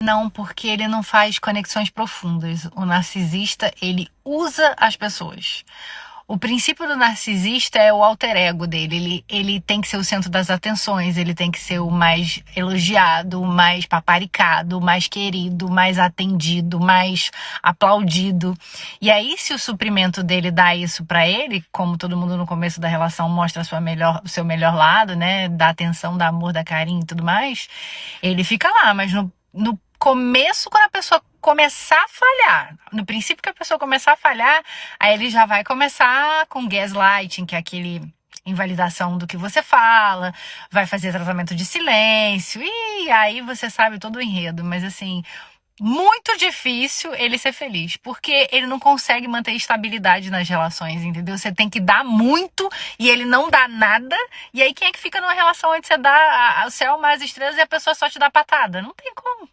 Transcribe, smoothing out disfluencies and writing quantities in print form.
Não, porque ele não faz conexões profundas. O narcisista, ele usa as pessoas. O princípio do narcisista é o alter ego dele. Ele tem que ser o centro das atenções, ele tem que ser o mais elogiado, o mais paparicado, o mais querido, o mais atendido, o mais aplaudido. E aí, se o suprimento dele dá isso pra ele, como todo mundo no começo da relação mostra o seu melhor lado, né? Da atenção, da amor, da carinho e tudo mais, ele fica lá, mas no começo, quando a pessoa começar a falhar, no princípio que a pessoa começar a falhar, aí ele já vai começar com gaslighting, que é aquele invalidação do que você fala, vai fazer tratamento de silêncio, e aí você sabe todo o enredo, mas assim, muito difícil ele ser feliz, porque ele não consegue manter estabilidade nas relações, entendeu? Você tem que dar muito e ele não dá nada, e aí quem é que fica numa relação onde você dá o céu mais estrelas e a pessoa só te dá patada? Não tem como.